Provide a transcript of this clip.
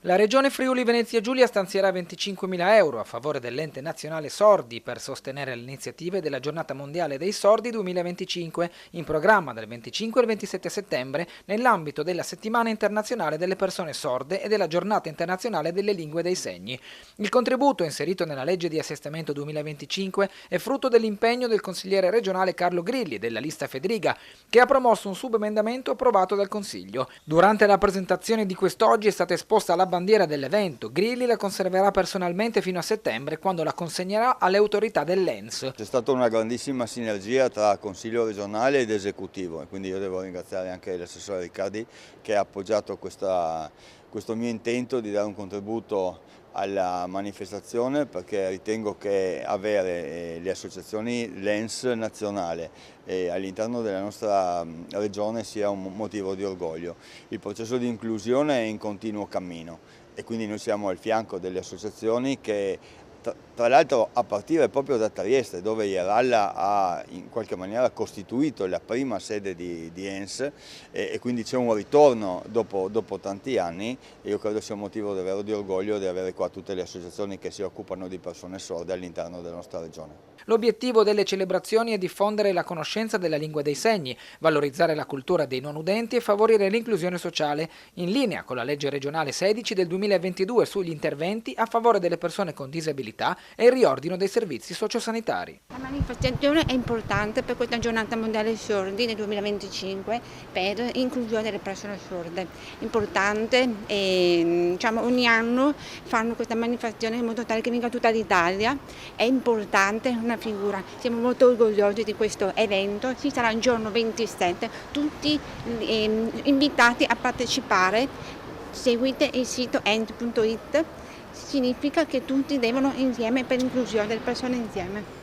La Regione Friuli Venezia Giulia stanzierà 25.000 euro a favore dell'Ente Nazionale Sordi per sostenere le iniziative della Giornata Mondiale dei Sordi 2025, in programma dal 25 al 27 settembre nell'ambito della Settimana Internazionale delle Persone Sorde e della Giornata Internazionale delle Lingue dei Segni. Il contributo inserito nella legge di assestamento 2025 è frutto dell'impegno del consigliere regionale Carlo Grilli della lista Fedriga, che ha promosso un subemendamento approvato dal Consiglio. Durante la presentazione di quest'oggi è stata esposta la bandiera dell'evento. Grilli la conserverà personalmente fino a settembre, quando la consegnerà alle autorità dell'ENS. C'è stata una grandissima sinergia tra Consiglio regionale ed esecutivo e quindi io devo ringraziare anche l'assessore Riccardi che ha appoggiato questo mio intento di dare un contributo alla manifestazione, perché ritengo che avere le associazioni l'ENS nazionale all'interno della nostra regione sia un motivo di orgoglio. Il processo di inclusione è in continuo cammino e quindi noi siamo al fianco delle associazioni che tra l'altro a partire proprio da Trieste, dove Iralla ha in qualche maniera costituito la prima sede di ENS e quindi c'è un ritorno dopo tanti anni e io credo sia un motivo davvero di orgoglio di avere qua tutte le associazioni che si occupano di persone sorde all'interno della nostra regione. L'obiettivo delle celebrazioni è diffondere la conoscenza della lingua dei segni, valorizzare la cultura dei non udenti e favorire l'inclusione sociale, in linea con la legge regionale 16 del 2022 sugli interventi a favore delle persone con disabilità e il riordino dei servizi sociosanitari. La manifestazione è importante per questa giornata mondiale sordi nel 2025 per l'inclusione delle persone sorde. Importante e ogni anno fanno questa manifestazione in modo tale che venga tutta l'Italia. È importante una figura. Siamo molto orgogliosi di questo evento. Ci sarà il giorno 27, tutti invitati a partecipare. Seguite il sito ent.it. Significa che tutti devono insieme per l'inclusione delle persone insieme.